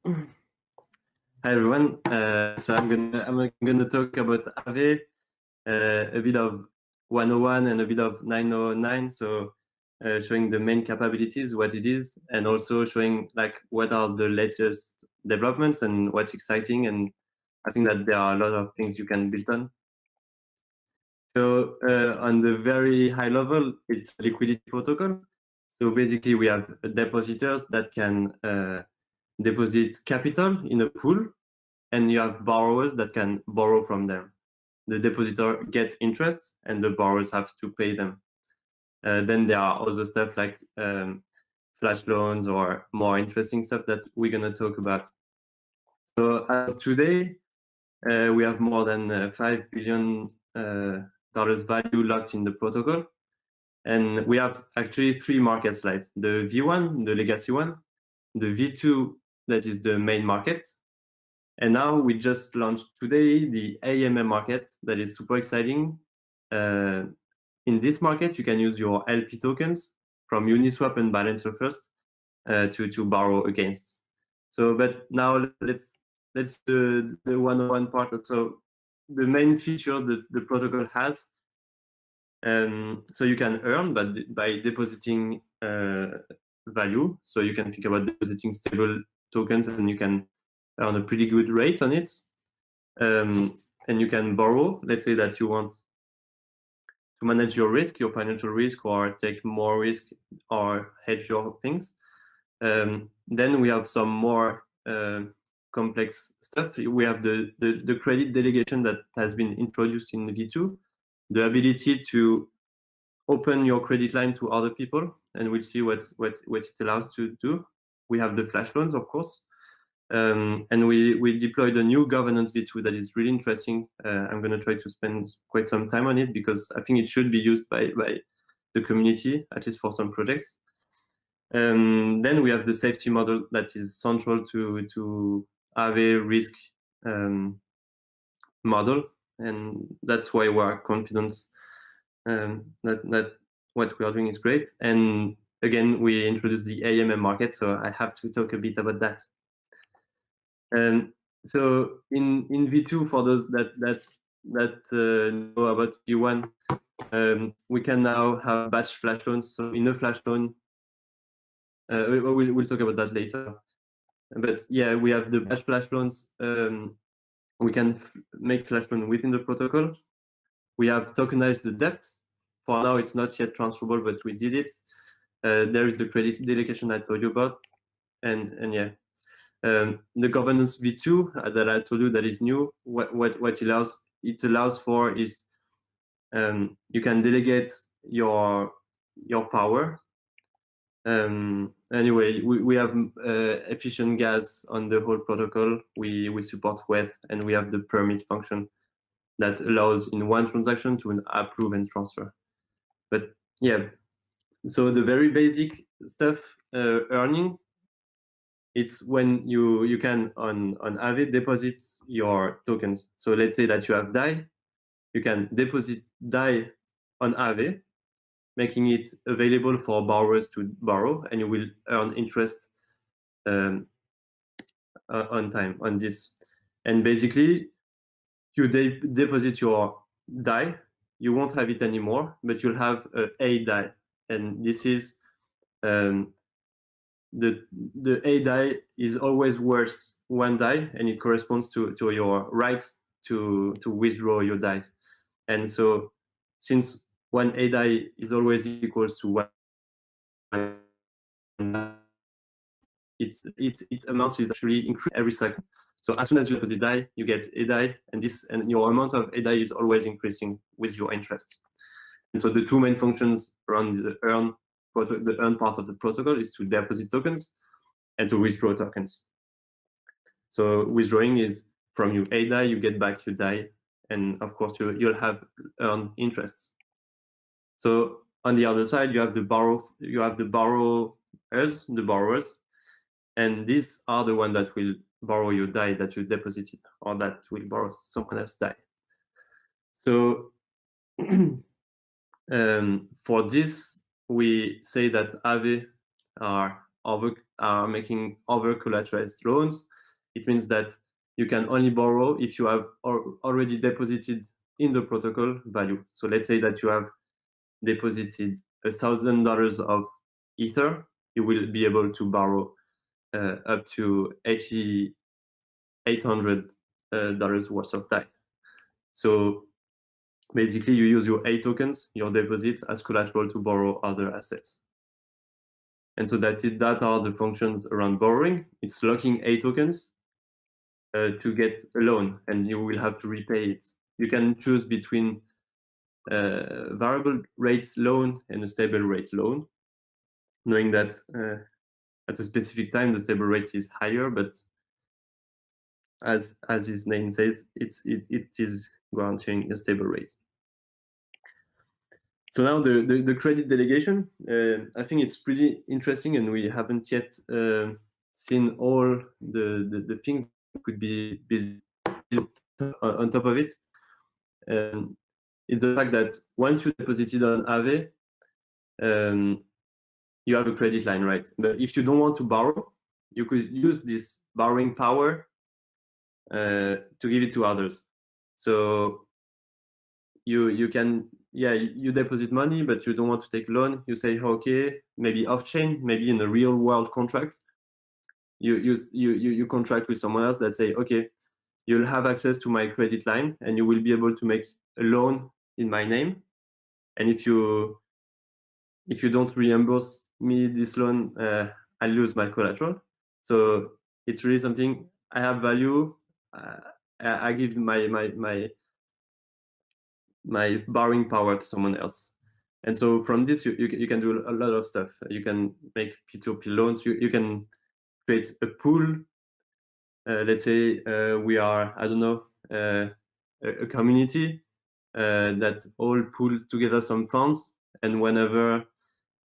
Hi everyone. So I'm gonna talk about Aave, a bit of 101 and a bit of 909. So showing the main capabilities, what it is, and also showing like what are the latest developments and what's exciting. And I think that there are a lot of things you can build on. So on the very high level, it's a liquidity protocol. So basically, we have depositors that can deposit capital in a pool, and you have borrowers that can borrow from them. The depositor gets interest, and the borrowers have to pay them. Then there are other stuff like flash loans or more interesting stuff that we're going to talk about. So today, we have more than $5 billion value locked in the protocol. And we have actually three markets live: the V1, the legacy one, the V2, that is the main market. And now we just launched today the AMM market that is super exciting. In this market, you can use your LP tokens from Uniswap and Balancer first to borrow against. So, but now let's do the 101 part. So the main feature that the protocol has, so you can earn by depositing value. So you can think about depositing stable tokens, and you can earn a pretty good rate on it. And you can borrow. Let's say that you want to manage your risk, your financial risk, or take more risk or hedge your things. Then we have some more complex stuff. We have the credit delegation that has been introduced in V2, the ability to open your credit line to other people, and we'll see what it allows to do. We have the flash loans, of course. And we deployed a new governance V2 that is really interesting. I'm going to try to spend quite some time on it because I think it should be used by the community, at least for some projects. Then we have the safety model that is central to Aave risk model, and that's why we're confident that what we are doing is great. And again, we introduced the AMM market, so I have to talk a bit about that. So in V2, for those that know about V1, we can now have batch flash loans. So in a flash loan, we'll talk about that later. But yeah, we have the batch flash loans. We can make flash loan within the protocol. We have tokenized the debt. For now, it's not yet transferable, but we did it. There is the credit delegation I told you about, and yeah. The governance V2 that I told you that is new, what it allows for is you can delegate your power. Anyway, we have efficient gas on the whole protocol. We support WETH, and we have the permit function that allows in one transaction to approve and transfer. But yeah, so the very basic stuff, earning, it's when you can on Aave deposit your tokens. So let's say that you have DAI, you can deposit DAI on Aave, making it available for borrowers to borrow, and you will earn interest on time on this. And basically, you deposit your DAI, you won't have it anymore, but you'll have a DAI, and this is the A DAI is always worth one DAI, and it corresponds to your right to withdraw your DAIs. And so since one A DAI is always equals to one, its amount is actually increased every cycle. So as soon as you deposit DAI, you get A DAI, and your amount of A DAI is always increasing with your interest. And so the two main functions around the earn part of the protocol is to deposit tokens and to withdraw tokens. So withdrawing is from your A DAI, you get back your DAI, and of course you'll have earned interests. So on the other side, you have the borrowers, the borrowers, and these are the ones that will borrow your DAI that you deposited, or that will borrow someone else's DAI. So for this, we say that Aave are are making over collateralized loans. It means that you can only borrow if you have already deposited in the protocol value. So let's say that you have deposited $1,000 of Ether, you will be able to borrow up to $800 worth of DAI. So basically, you use your A tokens, your deposits, as collateral to borrow other assets. And so that are the functions around borrowing. It's locking A tokens to get a loan, and you will have to repay it. You can choose between variable rate loan and a stable rate loan, knowing that at a specific time the stable rate is higher, but as his name says, it is guaranteeing a stable rate. So now the credit delegation, I think it's pretty interesting, and we haven't yet seen all the things that could be built on top of it. It's the fact that once you deposited on Aave, you have a credit line, right? But if you don't want to borrow, you could use this borrowing power to give it to others. So you can, you deposit money, but you don't want to take a loan. You say, okay, maybe off chain, maybe in a real world contract. You contract with someone else that say, okay, you'll have access to my credit line, and you will be able to make a loan in my name. And if you don't reimburse me this loan, I lose my collateral. So it's really something I have value. I give my borrowing power to someone else. And so from this, you can do a lot of stuff. You can make P2P loans. You can create a pool. Let's say we are, I don't know, a community that all pool together some funds, and whenever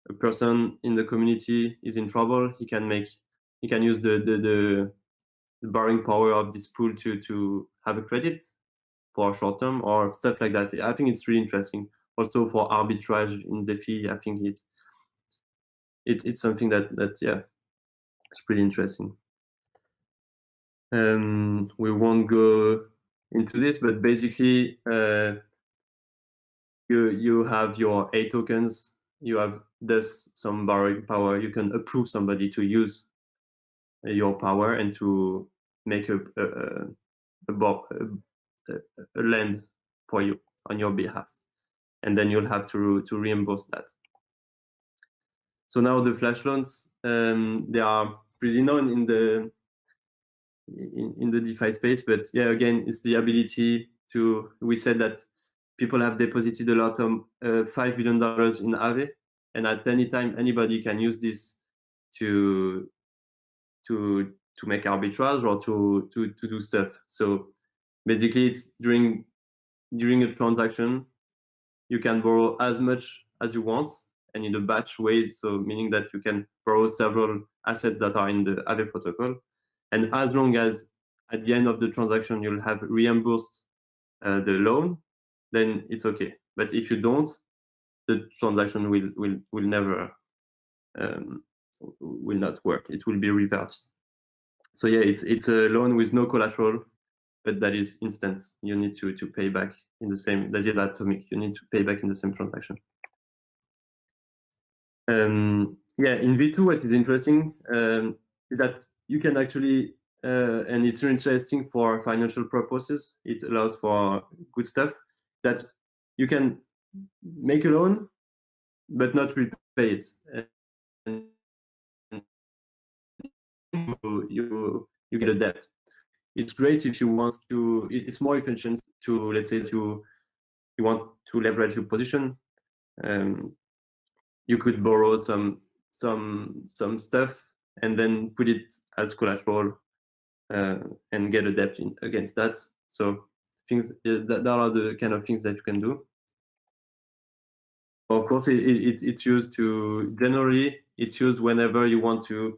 a person in the community is in trouble, he can use the borrowing power of this pool to have a credit for short term or stuff like that. I think it's really interesting. Also for arbitrage in DeFi, I think it's something that it's pretty interesting. We won't go into this, but basically you have your A tokens. You have thus some borrowing power. You can approve somebody to use your power and to make a lend for you on your behalf, and then you'll have to reimburse that. So now the flash loans, they are pretty known in the DeFi space, but yeah, again, it's the ability to. We said that people have deposited a lot of $5 billion in Aave, and at any time anybody can use this to make arbitrage or to do stuff. So basically, it's during a transaction, you can borrow as much as you want, and in a batch way. So meaning that you can borrow several assets that are in the Aave protocol, and as long as at the end of the transaction you'll have reimbursed the loan, then it's okay. But if you don't, the transaction will never will not work. It will be reversed. So yeah, it's a loan with no collateral, but that is instant. You need to pay back in the same. That is atomic. You need to pay back in the same transaction. Yeah, in V2, what is interesting is that you can actually, and it's interesting for financial purposes. It allows for good stuff that you can make a loan, but not repay it. And you get a debt. It's great if you want to. It's more efficient to, let's say, you want to leverage your position. You could borrow some stuff and then put it as collateral and get a debt against that. So things that are the kind of things that you can do. Of course, it's used to generally. It's used whenever you want to,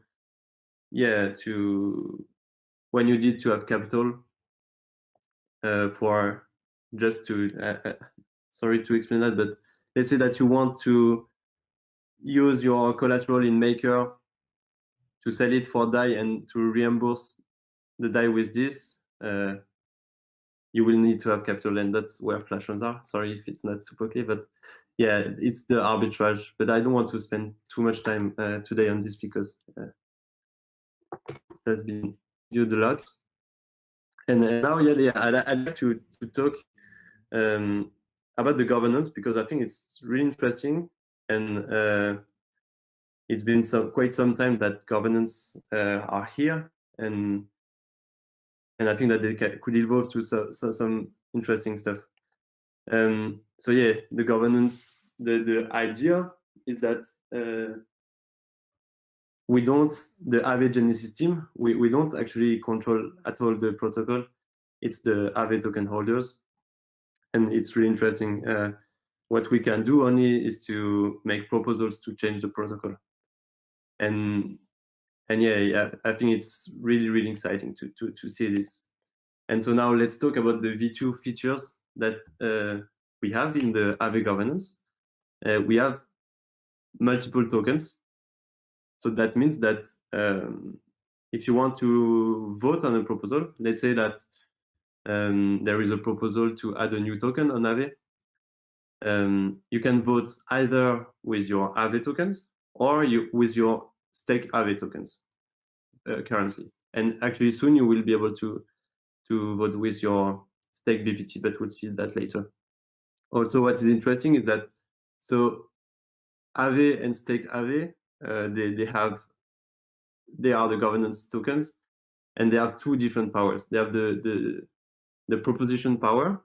when you need to have capital for just to. Sorry to explain that, but let's say that you want to use your collateral in Maker sell it for DAI and to reimburse the DAI with this, you will need to have capital, and that's where flash loans are. Sorry if it's not super clear, but yeah, it's the arbitrage. But I don't want to spend too much time today on this because it has been viewed a lot. And now, I'd like to talk about the governance, because I think it's really interesting, and it's been quite some time that governance are here, and I think that they could evolve to some interesting stuff. So yeah, the governance, the idea is that we don't, the Aave Genesis team, we don't actually control at all the protocol. It's the Aave token holders, and it's really interesting. What we can do only is to make proposals to change the protocol, and yeah, I think it's really exciting to see this. And so now let's talk about the V2 features that we have in the Aave governance. We have multiple tokens. So that means that if you want to vote on a proposal, let's say that there is a proposal to add a new token on Aave, you can vote either with your Aave tokens or with your stake Aave tokens currently. And actually soon you will be able to vote with your stake BPT, but we'll see that later. Also, what is interesting is that so Aave and staked Aave, they are the governance tokens, and they have two different powers. They have the proposition power,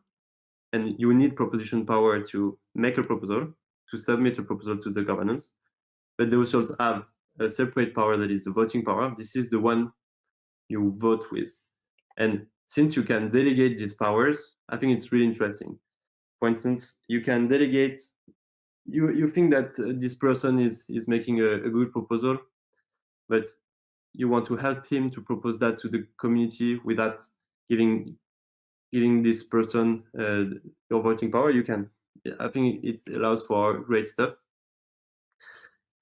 and you need proposition power to make a proposal, to submit a proposal to the governance. But they also have a separate power that is the voting power. This is the one you vote with. And since you can delegate these powers, I think it's really interesting. For instance, you can delegate, you think that this person is making a good proposal, but you want to help him to propose that to the community without giving this person your voting power. You can. I think it allows for great stuff.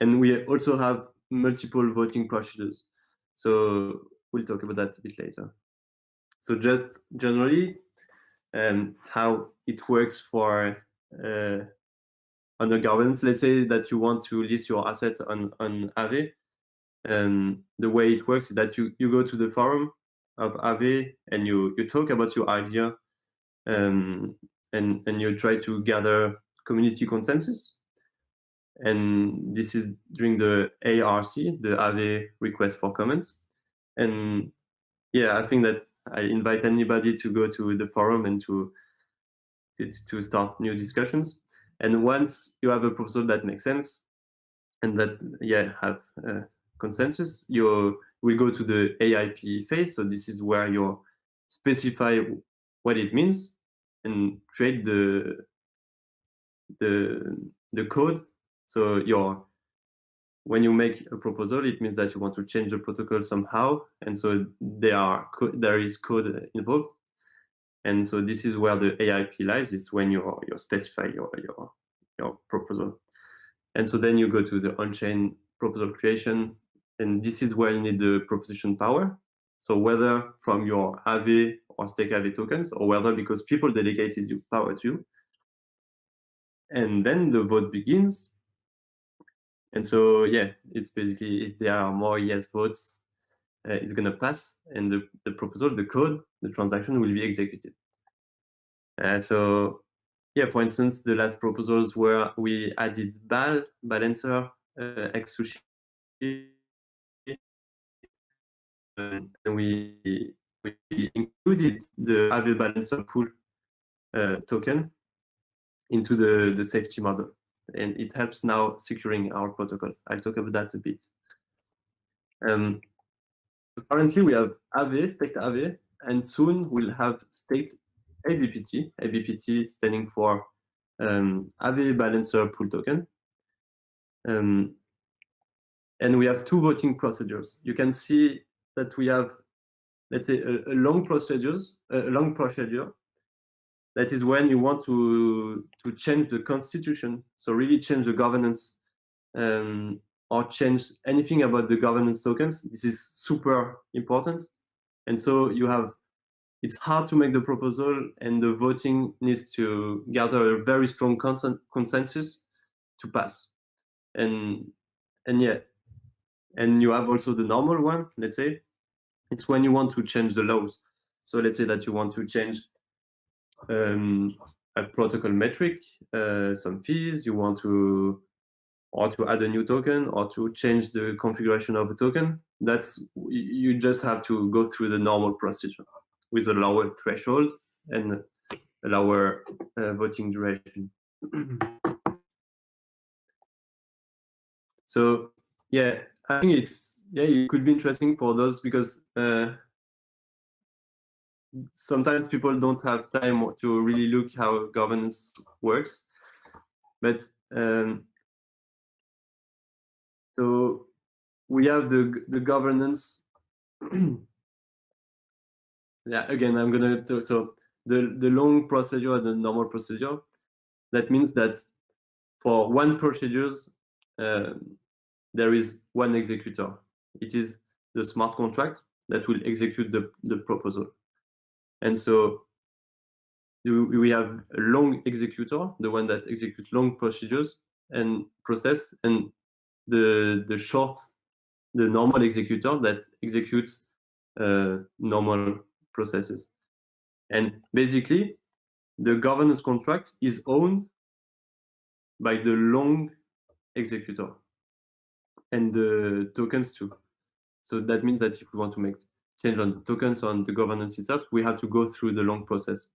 And we also have multiple voting procedures. So we'll talk about that a bit later. So just generally, how it works for on the governance. Let's say that you want to list your asset on Aave. The way it works is that you go to the forum of Aave and you talk about your idea, and you try to gather community consensus. And this is during the ARC, the Aave request for comments. And yeah, I think that I invite anybody to go to the forum and to start new discussions. And once you have a proposal that makes sense and that have consensus, you will go to the AIP phase. So this is where you specify what it means and create the code. So when you make a proposal, it means that you want to change the protocol somehow, and so there is code involved. And so this is where the AIP lies. It's when you specify your proposal. And so then you go to the on-chain proposal creation, and this is where you need the proposition power. So whether from your Aave or stake Aave tokens, or whether because people delegated you power to you. And then the vote begins. And so yeah, it's basically if there are more yes votes, it's gonna pass, and the proposal, the code, the transaction will be executed. So yeah, for instance, the last proposals where we added Balancer, xSushi, and we included the Aave Balancer pool token into the safety model, and it helps now securing our protocol. I'll talk about that a bit. Currently, we have Aave, staked Aave, and soon we'll have staked ABPT. ABPT standing for Aave Balancer Pool Token. And we have two voting procedures. You can see that we have, let's say, a long procedure. That is when you want to change the constitution, so really change the governance or change anything about the governance tokens, this is super important. And so it's hard to make the proposal, and the voting needs to gather a very strong consensus to pass. And yeah, and you have also the normal one, let's say. It's when you want to change the laws. So let's say that you want to change a protocol metric, some fees, you want to add a new token, or to change the configuration of a token. You just have to go through the normal procedure with a lower threshold and a lower voting duration. So yeah, I think it could be interesting for those, because sometimes people don't have time to really look how governance works. But so we have the governance. Yeah, again, I'm gonna talk. So the long procedure and the normal procedure. That means that for one procedures, there is one executor. It is the smart contract that will execute the proposal. And so we have a long executor, the one that executes long procedures and process, and the normal executor that executes normal processes. And basically, the governance contract is owned by the long executor and the tokens too. So that means that if we want to make change on the tokens or on the governance itself, we have to go through the long process.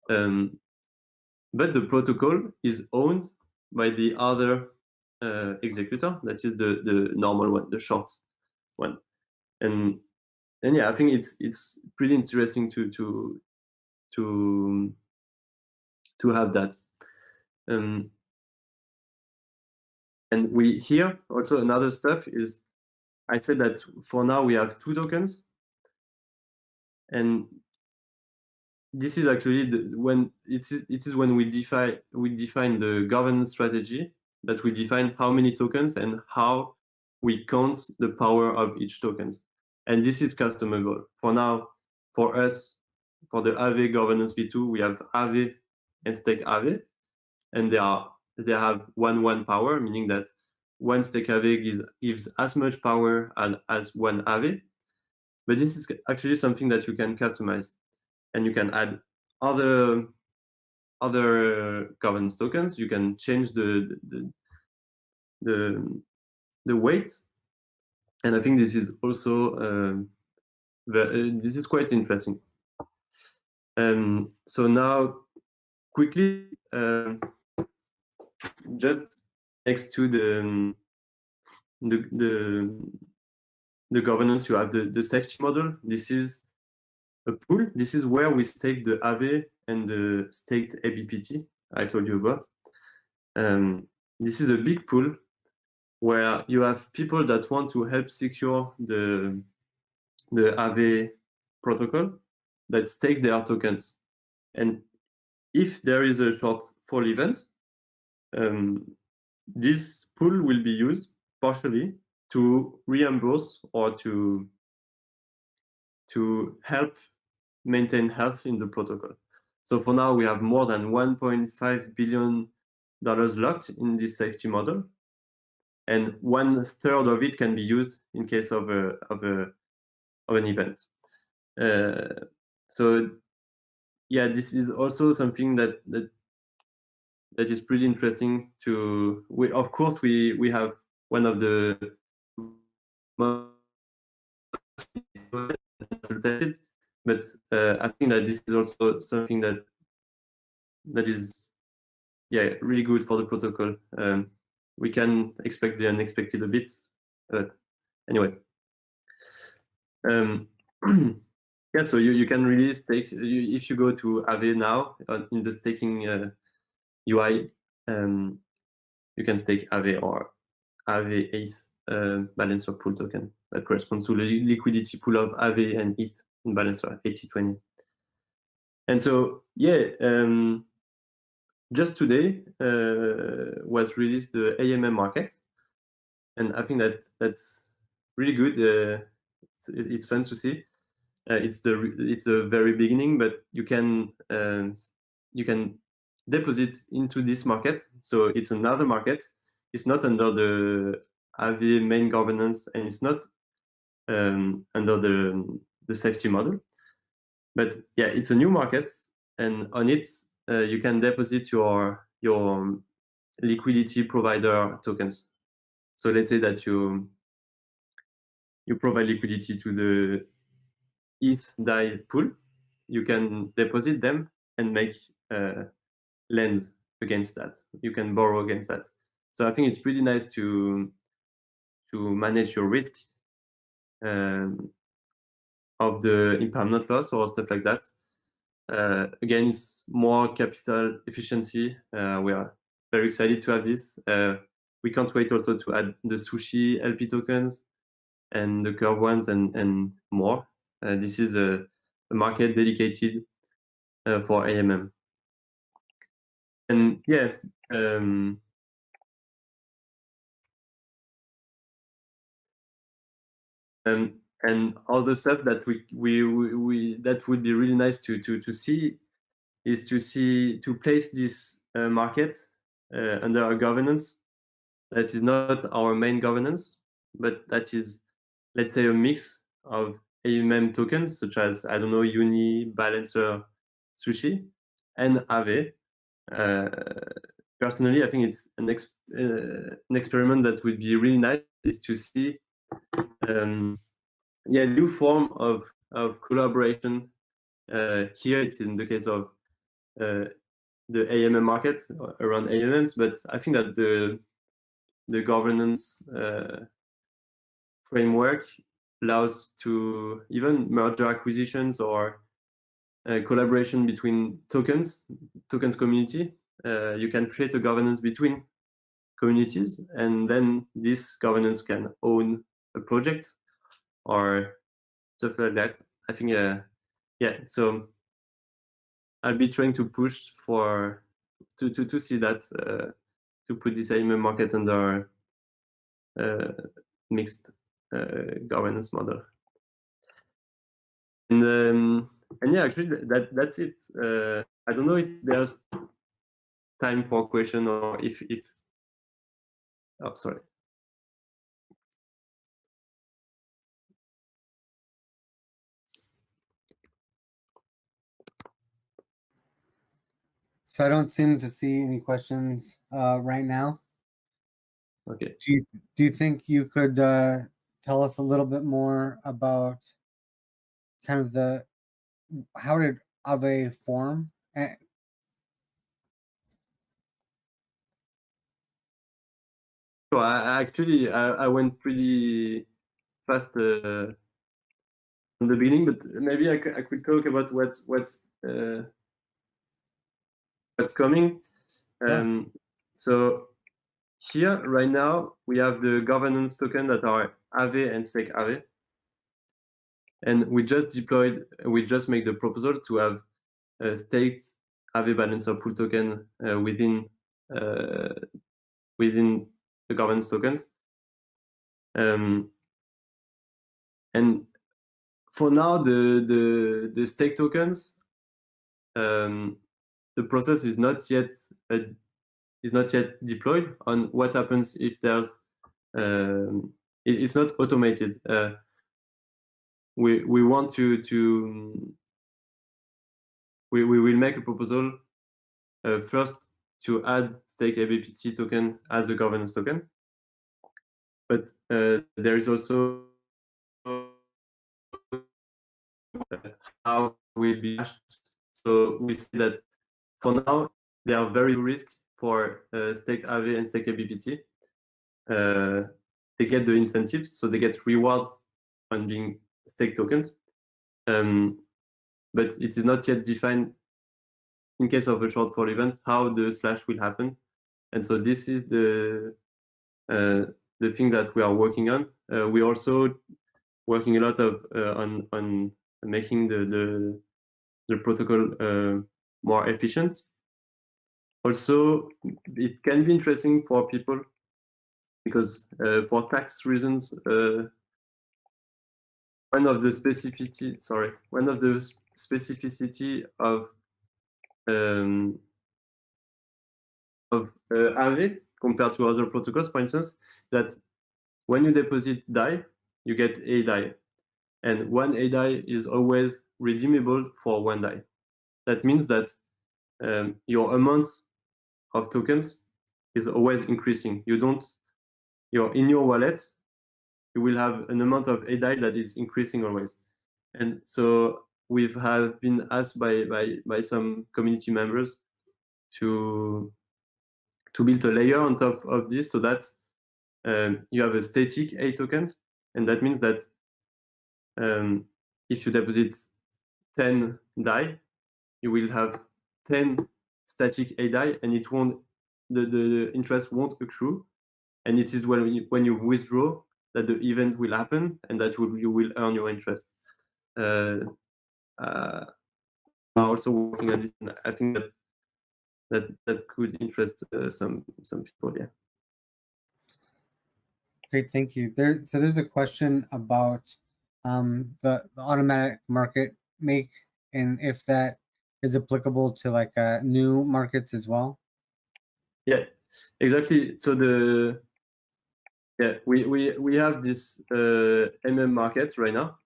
But the protocol is owned by the other executor, that is the normal one, the short one. And yeah, I think it's pretty interesting to have that. And we here also another stuff is, I said that for now we have 2 tokens, and this is actually when we define the governance strategy, that we define how many tokens and how we count the power of each tokens. And this is customizable. For now, for us, for the Aave governance v2, we have Aave and stake Aave, and they have 1 power, meaning that one stake Aave gives as much power as 1 Aave. But this is actually something that you can customize, and you can add other governance tokens. You can change the weight, and I think this is also this is quite interesting. So now, quickly, just next to the governance, you have the safety model. This is a pool. This is where we stake the Aave and the staked ABPT I told you about. This is a big pool where you have people that want to help secure the Aave protocol, that stake their tokens. And if there is a shortfall event, this pool will be used partially to reimburse or to help maintain health in the protocol. So for now, we have more than $1.5 billion locked in this safety model, and 1/3 of it can be used in case of an event. So yeah, this is also something that is pretty interesting. Of course, we have one of the most but I think that this is also something that is really good for the protocol. We can expect the unexpected a bit, but anyway. Yeah, so you can really stake. If you go to Aave now in the staking UI, you can stake Aave or Aave ETH Balancer pool token that corresponds to the liquidity pool of Aave and ETH in Balancer 80/20. And so just today was released the AMM market, and I think that's really good. It's fun to see. It's the very beginning, but you can deposit into this market. So it's another market. It's not under the Aave main governance, and it's not under the safety model. But yeah, it's a new market, and on it you can deposit your liquidity provider tokens. So let's say that you provide liquidity to the ETH DAI pool. You can deposit them and make lend against that. You can borrow against that. So I think it's pretty nice to manage your risk of the impermanent loss or stuff like that. Again, it's more capital efficiency. We are very excited to have this. We can't wait also to add the Sushi LP tokens and the Curve ones and more. This is a market dedicated for AMM. And yeah, and all the stuff that we that would be really nice to see is to place this market under a governance that is not our main governance, but that is, let's say, a mix of AMM tokens such as, I don't know, Uni, Balancer, Sushi, and Aave. Personally, I think it's an experiment that would be really nice, is to see new form of collaboration. Here it's in the case of the AMM market around AMMs, but I think that the governance framework allows to even merger acquisitions or collaboration between tokens community. You can create a governance between communities, and then this governance can own a project or stuff like that. I think so I'll be trying to push for to see that to put this AMM market under mixed governance model. And yeah, actually that's it. I don't know if there's time for a question or if oh, sorry. So I don't seem to see any questions right now. Okay. Do you think you could tell us a little bit more about kind of how did Aave form? So I went pretty fast in the beginning, but maybe I could talk about what's coming. Sure. So here right now we have the governance token that are Aave and Stake Aave, and we just made the proposal to have a staked Aave Balancer pool token within the governance tokens. And for now, the stake tokens, the process is not yet deployed on what happens if there's it's not automated. We want we will make a proposal first to add stake ABPT token as a governance token, but there is also how will be hashed. So we see that for now they are very risky for stake Aave and stake ABPT. They get the incentive, so they get reward on being stake tokens, but it is not yet defined in case of a shortfall event how the slash will happen. And so this is the thing that we are working on. We're also working a lot of on making the protocol more efficient. Also, it can be interesting for people because for tax reasons, one of the specificity of Aave compared to other protocols, for instance, that when you deposit DAI, you get a DAI, and one a DAI is always redeemable for one DAI. That means that your amount of tokens is always increasing. In your wallet, you will have an amount of a DAI that is increasing always. And so have been asked by some community members to build a layer on top of this so that you have a static A token, and that means that if you deposit 10 DAI, you will have 10 static A DAI, and the interest won't accrue. And it is when you withdraw that the event will happen, and that you will earn your interest. I'm also working on this, and I think that could interest some people. Yeah. Great, thank you. There's a question about the automatic market make, and if that is applicable to like new markets as well. Yeah, exactly. So we have this market right now,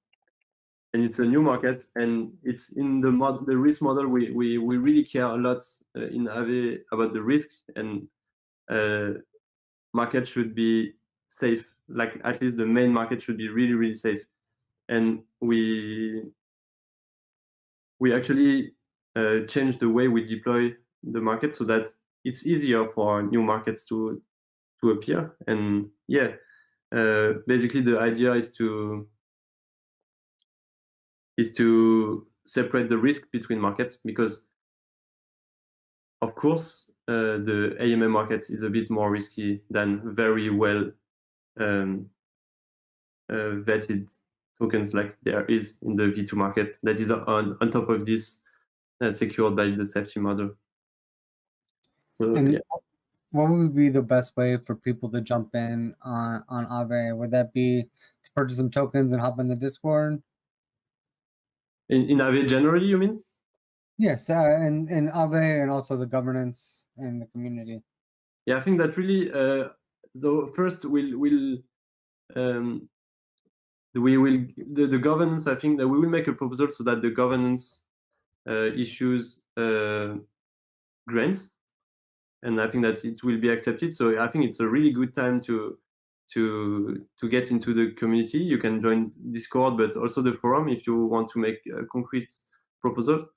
and it's a new market, and it's in the risk model. We really care a lot in Aave about the risk, and market should be safe. Like at least the main market should be really, really safe. And we actually changed the way we deploy the market so that it's easier for new markets to appear. And yeah, basically the idea is to separate the risk between markets, because of course the AMM market is a bit more risky than very well vetted tokens like there is in the V2 market that is on top of this secured by the safety model. So And yeah. what would be the best way for people to jump in on Aave? Would that be to purchase some tokens and hop in the Discord? In Aave generally, you mean? Yes, in Aave, and also the governance and the community. Yeah, I think that really so first the governance, I think that we will make a proposal so that the governance issues grants, and I think that it will be accepted. So I think it's a really good time to get into the community. You can join Discord, but also the forum if you want to make concrete proposals.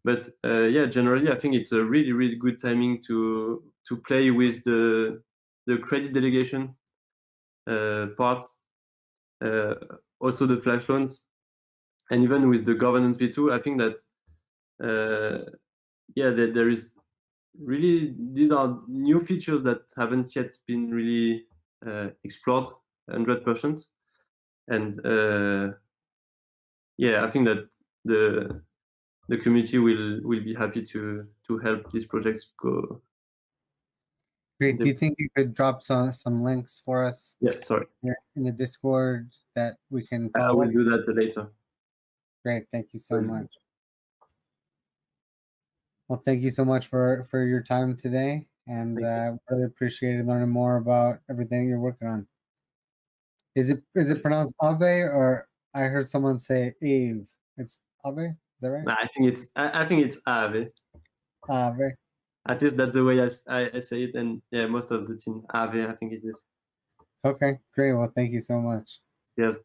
But yeah, generally, I think it's a really, really good timing to play with the credit delegation part, also the flash loans, and even with the governance V2. I think that yeah, there is really, these are new features that haven't yet been really explored 100%. And yeah, I think that the community will be happy to help these projects go. Great. Do you think you could drop some links for us? Yeah, sorry. In the Discord that we can follow? I will do that later. Great, thank you so much. Well, thank you so much for your time today, and really appreciated learning more about everything you're working on. Is it pronounced Aave, or I heard someone say Ave? It's Aave, is that right? I think it's Aave. Aave. At least that's the way I say it, and yeah, most of the team Aave, I think it is. Okay, great. Well, thank you so much. Yes.